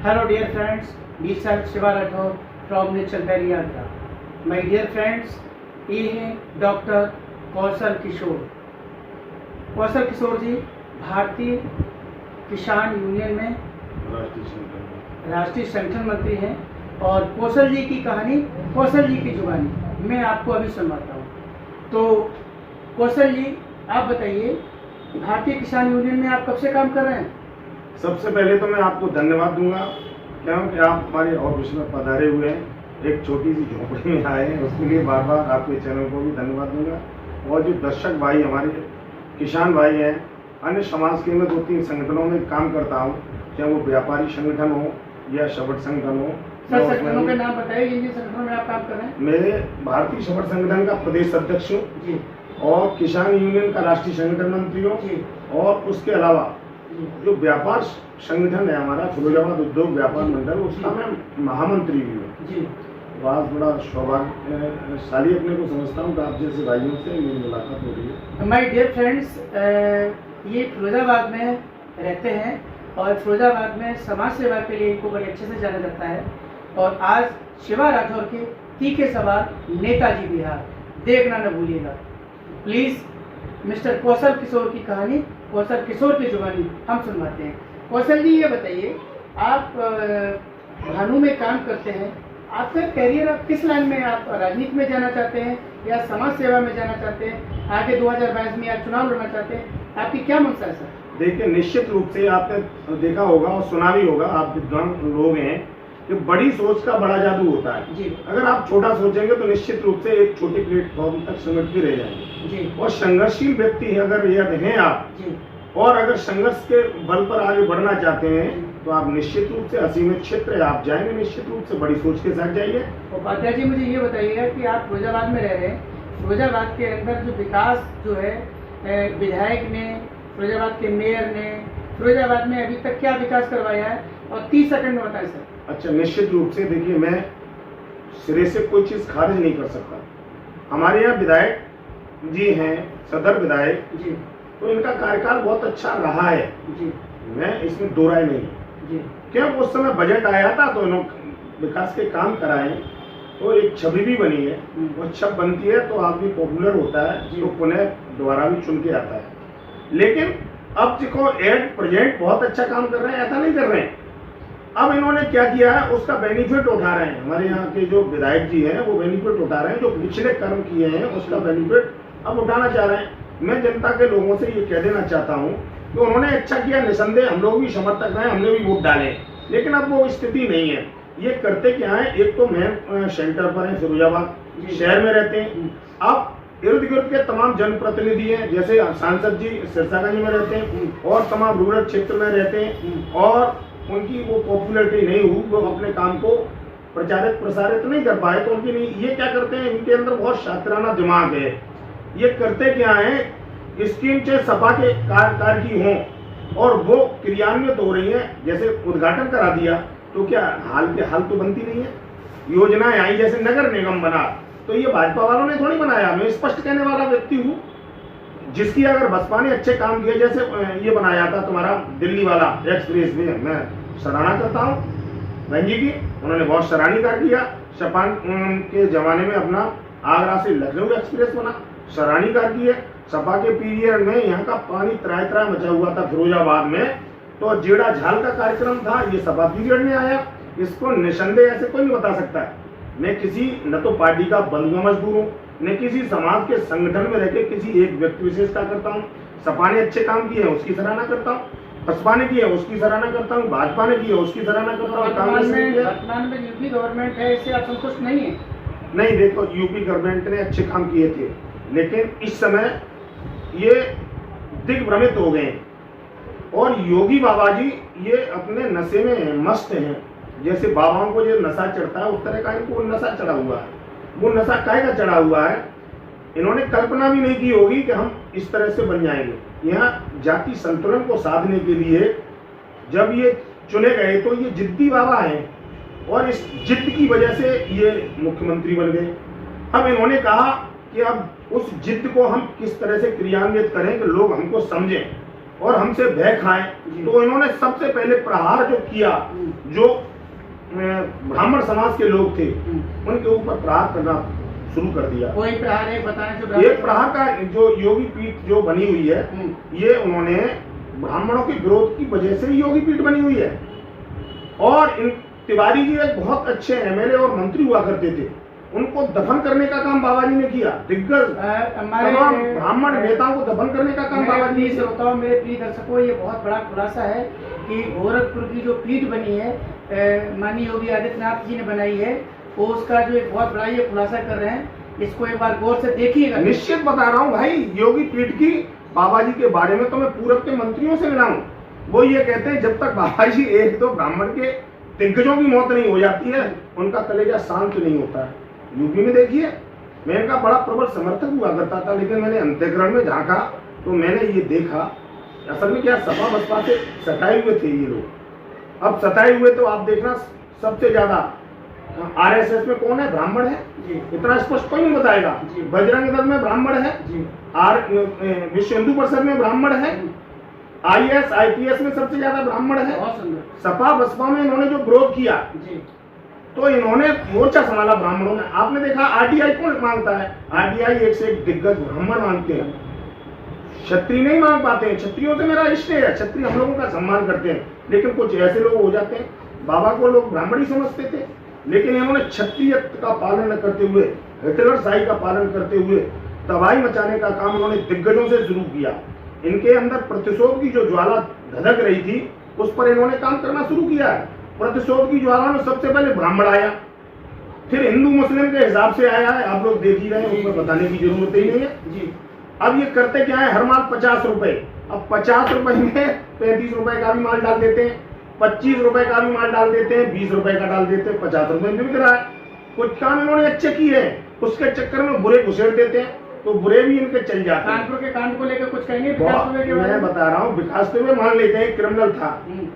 Hello dear friends, this is Shiva Rathore from Nature Berry Andhra. My dear friends, ये हैं doctor Kaushal Kishore. Kaushal Kishore जी भारतीय किसान union में राष्ट्रीय संगठन मंत्री हैं और कौशल जी की कहानी, कौशल जी की जुबानी मैं आपको अभी सुनवाता हूँ। तो कौशल जी, आप बताइए, भारतीय किसान यूनियन में आप कब से काम कर रहे हैं? सबसे पहले तो मैं आपको धन्यवाद दूंगा क्योंकि आप हमारे ऑफिस में पधारे हुए हैं, एक छोटी सी झोपड़ी में आए हैं, उसके लिए बार बार आपके चैनल को भी धन्यवाद दूंगा। और जो दर्शक भाई हमारे किसान भाई हैं, अन्य समाज के मैं 2-3 संगठनों में काम करता हूँ, चाहे वो व्यापारी संगठन हो या शबट संगठन हो। सर, संगठनों के नाम बताइए जिन संगठनों में आप काम कर रहे हैं। मैं भारतीय शबट संगठन का प्रदेश अध्यक्ष हूँ और किसान यूनियन का राष्ट्रीय संगठन मंत्री हूँ और उसके अलावा जो व्यापार संगठन है हमारा फिरोजाबाद उद्योग व्यापार मंडल, उसका मैं महामंत्री भी हूँ। बहुत बड़ा सौभाग्यशाली अपने को समझता हूँ कि आप जैसे भाइयों से मेरी मुलाकात हो रही है। माय डियर फ्रेंड्स, ये फिरोजाबाद में रहते हैं और फिरोजाबाद में समाज सेवा के लिए इनको बड़े अच्छे से जाना जाता है। और आज शिवा राठौर के तीखे सवाल नेताजी बिहार देखना न भूलिएगा। प्लीज मिस्टर कौशल किशोर की कहानी, कौशल किशोर की जुबानी हम सुनवाते हैं। कौशल जी, ये बताइए, आप भानु में काम करते हैं, आपका करियर आप किस लाइन में, आप राजनीति में जाना चाहते हैं या समाज सेवा में जाना चाहते हैं, आगे 2022 में आप चुनाव लड़ना चाहते हैं, आपकी क्या मंशा है सर? देखिए, निश्चित रूप से आपने देखा होगा और सुना भी होगा, आप विद्वान लोग हैं कि बड़ी सोच का बड़ा जादू होता है जी। अगर आप छोटा सोचेंगे तो निश्चित रूप से एक छोटे प्लेटफॉर्म तक सिमट के रह जाएंगे जी। और संघर्षशील व्यक्ति है अगर यदि हैं आप जी। और अगर संघर्ष के बल पर आगे बढ़ना चाहते हैं तो आप निश्चित रूप से असीमित क्षेत्र आप जाएंगे, निश्चित रूप से बड़ी सोच के साथ जाइए। उपाध्याय जी, मुझे ये बताइएगा कि आप फिरोजाबाद में रह रहे हैं, फिरोजाबाद के अंदर जो विकास जो है विधायक ने, फिरोजाबाद के मेयर ने फिरोजाबाद में अभी तक क्या विकास करवाया है, और 30 सेकंड में बताएं सर। अच्छा, निश्चित रूप से देखिए, मैं सिरे से कोई चीज खारिज नहीं कर सकता। हमारे यहाँ विधायक जी हैं, सदर विधायक जी, तो इनका कार्यकाल बहुत अच्छा रहा है जी, मैं इसमें दो राय नहीं जी। क्या उस समय बजट आया था तो इन्होंने विकास के काम कराए तो एक छवि भी बनी है, वो छवि बनती है तो आदमी पॉपुलर होता है तो पुनः दोबारा भी चुन के आता है। लेकिन अब देखो एट प्रेजेंट बहुत अच्छा काम कर रहे हैं, ऐसा नहीं कर रहे हैं। अब इन्होंने क्या किया है उसका बेनिफिट उठा रहे हैं। हमारे यहाँ के जो विधायक जी हैं वो बेनिफिट उठा रहे हैं, जो पिछले कर्म किए हैं उसका बेनिफिट अब उठाना चाह रहे हैं। मैं जनता के लोगों से ये कह देना चाहता हूँ कि उन्होंने अच्छा किया, निसंदेह हम लोग भी समर्थक रहे, हमने भी वोट डाले, लेकिन अब वो स्थिति नहीं है। ये करते क्या है, एक तो मैं सेंटर पर है फिरोजाबाद शहर में रहते हैं, अब इर्द गिर्द के तमाम जनप्रतिनिधि हैं, जैसे सांसद जी सिरसागंज में रहते हैं और तमाम रूरल क्षेत्र में रहते हैं और उनकी वो पॉपुलरिटी नहीं हुई, वो अपने काम को प्रचारित प्रसारित नहीं कर पाए तो उनकी नहीं। ये क्या करते हैं, इनके अंदर बहुत शातिराना दिमाग है। ये करते क्या है, स्कीम चाहे सपा के कार की हो और वो क्रियान्वित हो रही है, जैसे उद्घाटन करा दिया तो क्या हाल के हाल तो बनती नहीं है। योजनाएं आई, जैसे नगर निगम बना तो ये भाजपा वालों ने थोड़ी बनाया, मैं स्पष्ट कहने वाला व्यक्ति हूँ। जिसकी अगर बसपा ने अच्छे काम किए, जैसे ये बनाया था तुम्हारा दिल्ली वाला एक्सप्रेस वे, मैं सराहना करता हूँ बहन जी की, उन्होंने बहुत सराहनीय कार्य किया। सपा के जमाने में अपना आगरा से लखनऊ एक्सप्रेस बना, सराहनीय कार्य किए। सपा के पीरियड में यहाँ का पानी त्राय मचा हुआ था फिरोजाबाद में, तो जेड़ा झाल का कार्यक्रम था, ये सपा पीरियड में आया। इसको निसंदेह ऐसे कोई नहीं बता सकता है। मैं किसी न तो पार्टी का बंधुआ मजदूर हूँ, न किसी समाज के संगठन में रहकर किसी एक व्यक्ति विशेष का करता हूँ। सपा ने अच्छे काम किए हैं उसकी सराहना करता हूँ, बसपा ने किए उसकी सराहना करता हूँ, भाजपा ने किए उसकी सराहना करता हूँ। वर्तमान में यूपी गवर्नमेंट है, इससे आप संतुष्ट नहीं है? नहीं, देखो यूपी गवर्नमेंट ने अच्छे काम किए थे, लेकिन इस समय ये दिग्भ्रमित हो गए और योगी बाबा जी ये अपने नशे में मस्त हैं। जैसे बाबाओं को जो नशा चढ़ता है उस तरह का इनको नशा चढ़ा हुआ है। वो नशा काहे का चढ़ा हुआ है, इन्होंने कल्पना भी नहीं की होगी कि हम इस तरह से बन जाएंगे। यहाँ जाति संतुलन को साधने के लिए जब ये चुने गए तो ये जिद्दी बाबा हैं और इस जिद की वजह से ये मुख्यमंत्री बन गए। अब इन्होंने कहा कि अब उस जिद को हम किस तरह से क्रियान्वित करें कि लोग हमको समझें। और हमसे भय खाएं, तो इन्होंने सबसे पहले प्रहार जो किया, जो ब्राह्मण समाज के लोग थे उनके ऊपर प्रहार करना शुरू कर दिया। कोई प्रहार है बताने जो एक प्रहार का जो योगी पीठ जो बनी हुई है, ये उन्होंने ब्राह्मणों के विरोध की वजह से योगी पीठ बनी हुई है। और इन तिवारी जी एक बहुत अच्छे एमएलए और मंत्री हुआ करते थे, उनको दफन करने का काम बाबा जी ने किया। दिग्गज तमाम ब्राह्मण नेताओं को दफन करने का काम बाबा जी ने किया। मेरे प्रिय दर्शकों, ये बहुत बड़ा खुलासा है कि गोरखपुर की जो पीठ बनी है माननीय योगी आदित्यनाथ जी ने बनाई है, वो उसका जो एक बहुत बड़ा ये खुलासा कर रहे हैं। इसको एक बार गौर से देखिएगा। निश्चित बता रहा हूँ भाई, योगी पीठ की बाबा जी के बारे में तो मैं पूरब के मंत्रियों से मिला हूँ, वो ये कहते हैं जब तक बाबा जी एक दो ब्राह्मण के दिग्गजों की मौत नहीं हो जाती है, उनका कलेजा शांत नहीं होता है। यूपी में देखिए, मैं इनका बड़ा प्रबल समर्थक हुआ करता था, लेकिन मैंने अंतःकरण में झांका तो मैंने ये देखा असल में क्या सपा बसपा से सताए हुए थे ये लोग। अब सताए हुए तो आप देखना सबसे ज्यादा आरएसएस में कौन है, ब्राह्मण है, इतना स्पष्ट कोई नहीं बताएगा। बजरंग दल में ब्राह्मण है, विश्व हिंदू परिषद में ब्राह्मण है, आईएएस आईपीएस में सबसे ज्यादा ब्राह्मण है। सपा बसपा में इन्होंने जो विरोध किया तो इन्होंने मोर्चा संभाला ब्राह्मणों ने। आपने देखा आरटीआई कौन मांगता है, आरटीआई एक से एक दिग्गज ब्राह्मण मांगते हैं, क्षत्रिय नहीं मांग पाते हैं। क्षत्रियों से मेरा इष्ट है, क्षत्रिय हम लोगों का सम्मान करते हैं, लेकिन कुछ ऐसे लोग हो जाते हैं, बाबा को लोग ब्राह्मण ही समझते थे, लेकिन इन्होंने क्षत्रिय का पालन न करते हुए, हिटलर शाही का पालन करते हुए तबाही मचाने का काम इन्होंने दिग्गजों से शुरू किया। इनके अंदर प्रतिशोध की जो ज्वाला धधक रही थी, उस पर इन्होंने काम करना शुरू किया है। प्रतिशोध की ज्वाला में सबसे पहले ब्राह्मण आया, फिर हिंदू मुस्लिम के हिसाब से आया है, आप लोग देख ही रहे हैं, उसमें बताने की जरूरत ही नहीं है। अब ये करते क्या है, हर माल 50 रुपए, अब 50 रुपए में 35 रुपए का भी माल डाल देते हैं, 25 रुपए का भी माल डाल देते हैं, 20 रुपए का डाल देते हैं, 50 रुपए में बिक रहा है। कुछ काम इन्होंने अच्छे किए हैं, उसके चक्कर में बुरे घुसेड़ देते हैं, तो बुरे भी इनके चल जाते हैं। कानपुर के कांड को लेकर कुछ कहेंगे? मैं बता रहा हूँ, विकास दुबे मान लेते हैं क्रिमिनल था,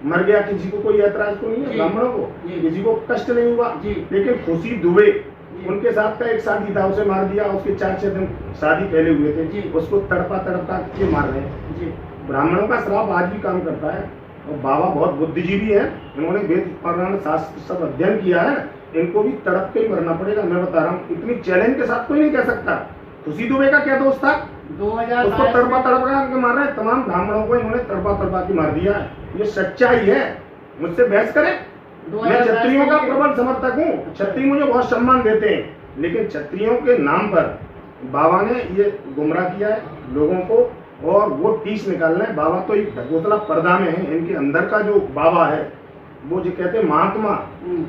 मर गया, किसी को कोई ऐतराज तो नहीं है, ब्राह्मणों को किसी को कष्ट नहीं हुआ, लेकिन खुशी दुबे उनके साथ का एक साथी था, उसे मार दिया, उसके 4-6 दिन शादी पहले हुए थे, उसको तड़पा के मार रहे हैं। ब्राह्मणों का श्राप आज भी काम करता है, और बाबा बहुत बुद्धिजीवी है, इन्होंने वेद पुराण शास्त्र सब अध्ययन किया है, इनको भी तड़प के ही मरना पड़ेगा। मैं बता रहा हूँ, इतनी चैलेंज के साथ कोई नहीं कह सकता। खुशी दुबे का क्या दोस्त था, 2000 उसको तड़पा के मार रहे हैं, तमाम ब्राह्मणों को इन्होंने तड़पा के मार दिया है। ये सच्चाई है, मुझसे बहस करें। मैं क्षत्रियों का प्रबल समर्थक हूँ, क्षत्रिय मुझे बहुत सम्मान देते हैं, लेकिन क्षत्रियों के नाम पर बाबा ने ये गुमराह किया है लोगों को, और वो टीस निकालना है। बाबा तो एक ढकोसला पर्दा में है, इनके अंदर का जो बाबा है वो जो कहते हैं महात्मा,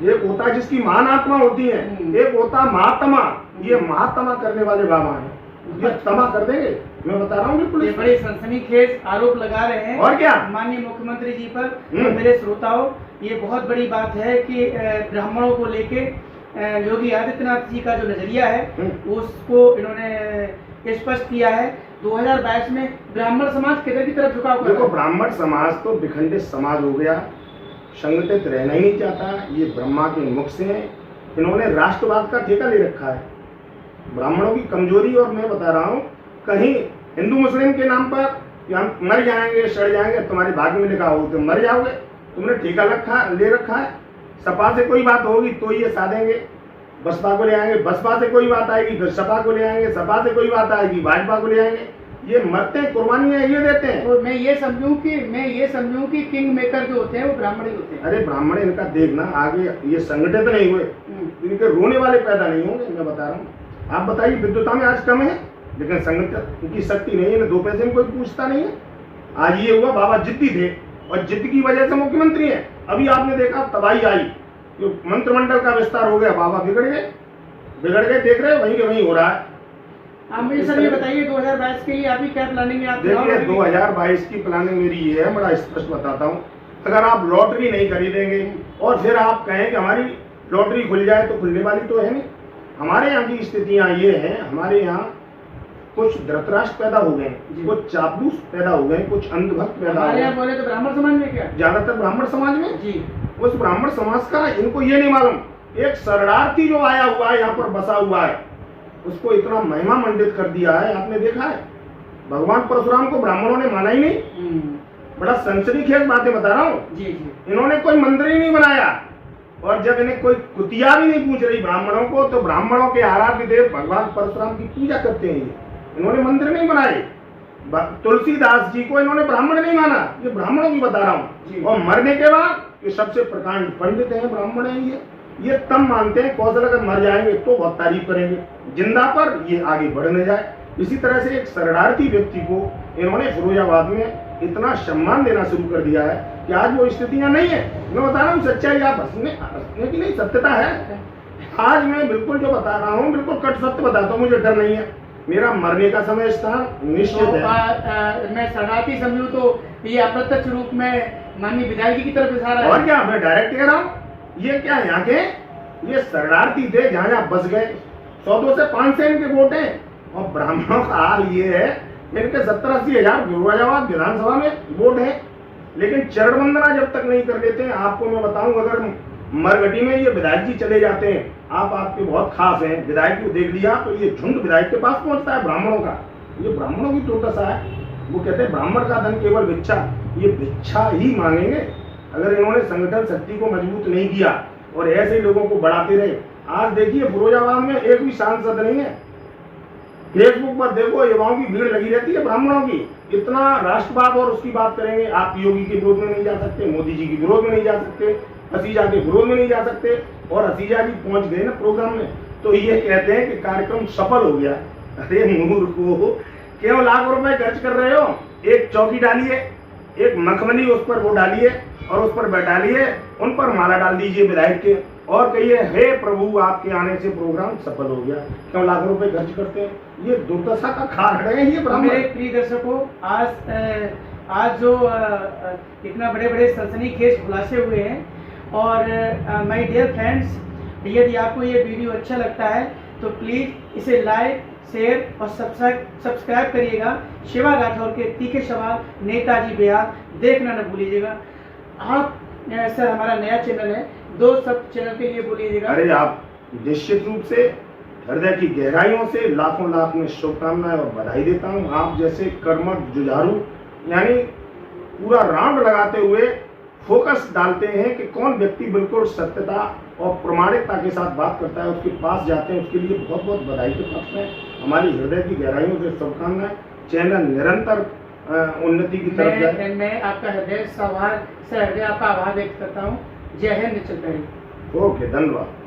एक होता है जिसकी महान आत्मा होती है, एक होता महात्मा। ये महात्मा करने वाले बाबा हैं, ये तमा कर देंगे, मैं बता रहा हूँ। बिल्कुल ये बड़े सनसनीखेज आरोप लगा रहे हैं और क्या माननीय मुख्यमंत्री जी पर। तो मेरे श्रोताओं, ये बहुत बड़ी बात है कि ब्राह्मणों को लेके योगी आदित्यनाथ जी का जो नजरिया है उसको इन्होंने स्पष्ट किया है। 2022 में ब्राह्मण समाज किधर की तरफ झुका हुआ है? देखो, ब्राह्मण समाज तो विखंडित समाज हो गया, संगठित रहना ही नहीं चाहता। ये ब्रह्मा के मुख से है, इन्होंने राष्ट्रवाद का ठेका ले रखा है। ब्राह्मणों की कमजोरी, और मैं बता रहा हूँ, कहीं हिंदू मुस्लिम के नाम पर कि हम मर जाएंगे, सड़ जाएंगे, तुम्हारे भाग्य में लिखा हो तुम मर जाओगे, तुमने ठेका ले रखा है। सपा से कोई बात होगी तो ये साधेंगे, बसपा को ले आएंगे, बसपा से कोई बात आएगी फिर सपा को ले आएंगे, सपा से कोई बात आएगी भाजपा को ले आएंगे। ये मरते हैं, कुर्बानियां ये देते हैं। तो मैं ये समझूं कि किंग मेकर जो होते हैं वो ब्राह्मण ही होते हैं। अरे ब्राह्मण, इनका देखना आगे ये संगठित नहीं हुए, इनके रोने वाले पैदा नहीं होंगे, मैं बता रहा हूँ। आप बताइए, विद्युता में आज कम है, लेकिन संगठित इनकी शक्ति नहीं है, 2 पैसे में कोई पूछता नहीं है। आज ये हुआ, बाबा जिद्दी थे और जिद्द की वजह से मुख्यमंत्री है। अभी आपने देखा तबाही आई, जो मंत्रिमंडल का विस्तार हो गया, बाबा बिगड़ गए, देख रहे हो, वहीं के वहीं हो रहा है। आप मुझे सर ये बताइए, 2022 के लिए आपकी क्या प्लानिंग है? आप देखिए, 2022 की प्लानिंग मेरी ये है, बड़ा स्पष्ट बताता हूँ। अगर आप लॉटरी नहीं खरीदेंगे और फिर आप कहें कि हमारी लॉटरी खुल जाए, तो खुलने वाली तो है नहीं। हमारे यहाँ की स्थितियाँ ये हैं, हमारे यहाँ कुछ धृतराष्ट्र पैदा हो गए, कुछ चापलूस पैदा हो गए, कुछ अंधभक्त पैदा हो गए। बोले तो ब्राह्मण समाज में क्या, ज्यादातर ब्राह्मण समाज में जी। उस ब्राह्मण समाज का इनको ये नहीं मालूम, एक शरणार्थी जो आया हुआ है, यहाँ पर बसा हुआ है, उसको इतना महिमा मंडित कर दिया है। आपने देखा है, भगवान परशुराम को ब्राह्मणों ने माना ही नहीं, बड़ा सनसनीखेज बातें बता रहा हूँ। जी जी। इन्होंने कोई मंदिर ही नहीं बनाया, और जब इन्हें कोई कुतिया भी नहीं पूछ रही ब्राह्मणों को, तो ब्राह्मणों के आराध्य देव भगवान परशुराम की पूजा करते हैं। इन्होंने मंदिर नहीं बनाए। तुलसीदास जी को इन्होंने ब्राह्मण नहीं माना, ये ब्राह्मणों की बता रहा हूँ। और मरने के बाद ये सबसे प्रकांड पंडित हैं, ब्राह्मण हैं। ये तब मानते हैं कौशल अगर मर जाएंगे तो बहुत तारीफ करेंगे, जिंदा पर ये आगे बढ़ न जाए। इसी तरह से एक शरणार्थी व्यक्ति को इन्होंने फिरोजाबाद में इतना सम्मान देना शुरू कर दिया है कि आज वो स्थितियां नहीं है। मैं बता रहा हूँ सच्चाई, आप हंसने की नहीं, सत्यता है। आज मैं बिल्कुल जो बता रहा हूँ बिल्कुल कट सत्य बताता हूँ, मुझे डर नहीं है। मेरा मरने का समय स्थान निश्चित है। मैं शरणार्थी समझूं तो ये अप्रत्यक्ष रूप में माननीय विधायक जी की तरफ इशारा है। और क्या, मैं डायरेक्ट कह रहा हूँ। ये क्या यहाँ के ये शरणार्थी थे, जहाँ यहाँ बस गए। 100 से 500 इनके वोट हैं, और ब्राह्मणों का हाल ये है इनके 70-80 हजार फिरोजाबाद विधानसभा में वोट है, लेकिन चरण वंदना जब तक नहीं कर लेते हैं। आपको मैं बताऊं, अगर मरघटी में ये विधायक जी चले जाते हैं, आप आपके बहुत खास हैं, विधायक को देख लिया तो ये झुंड विधायक के पास पहुंचता है ब्राह्मणों का। ये ब्राह्मणों की दुर्दशा है। वो कहते हैं ब्राह्मण का धन केवल भिक्षा, ये भिक्षा ही मांगेंगे अगर इन्होंने संगठन शक्ति को मजबूत नहीं किया और ऐसे लोगों को बढ़ाते रहे। आज देखिए फिरोजाबाद में एक भी सांसद नहीं है। फेसबुक पर देखो युवाओं की भीड़ लगी रहती है ब्राह्मणों की। इतना राष्ट्रवाद और उसकी बात करेंगे। आप योगी के विरोध में नहीं जा सकते, मोदी जी के विरोध में नहीं जा सकते, हसीजा के विरोध में नहीं जा सकते। और हसीजा जी पहुंच गए ना प्रोग्राम में, तो ये कहते हैं कि कार्यक्रम सफल हो गया। अरे मूर्खों, क्यों लाख रुपए खर्च कर रहे हो? एक चौकी डालिए, एक मखमली उस पर वो डालिए और उस पर बैठा लिए, उन पर माला डाल दीजिए विधायक के, और कहिए हे प्रभु आपके आने से प्रोग्राम सफल हो गया। क्यों लाख रुपए खर्च करते हैं? ये दुर्दशा का खाड़ है ये ब्राह्मण। मेरे प्रिय दर्शकों, आज जो इतना बड़े बड़े सनसनीखेज खुलासे हुए हैं, और माय डियर फ्रेंड्स, यदि आपको ये वीडियो अच्छा लगता है तो प्लीज़ इसे लाइक, शेयर और सब्सक्राइब करिएगा। शिवा राठौर के तीखे सवाल, नेताजी बिहार देखना न भूलिएगा। आप सर, हमारा नया चैनल है, 2 सब चैनल के लिए बोलिएगा। अरे आप निश्चित रूप से हृदय की गहराइयों से लाखों लाख में शुभकामनाएं और बधाई देता हूं। आप जैसे कर्मठ जुझारू, यानी पूरा राउंड लगाते हुए फोकस डालते हैं कि कौन व्यक्ति बिल्कुल सत्यता और प्रामाणिकता के साथ बात करता है, उसके पास जाते हैं। उसके लिए बहुत बहुत बधाई के पात्र हैं। हमारी हृदय की गहराइयों से शुभकामनाएं। चैनल निरंतर उन्नति की तरफ जाए। मैं आपका हृदय आपका आभार व्यक्त करता हूँ। जय हिंद। ओके, धन्यवाद।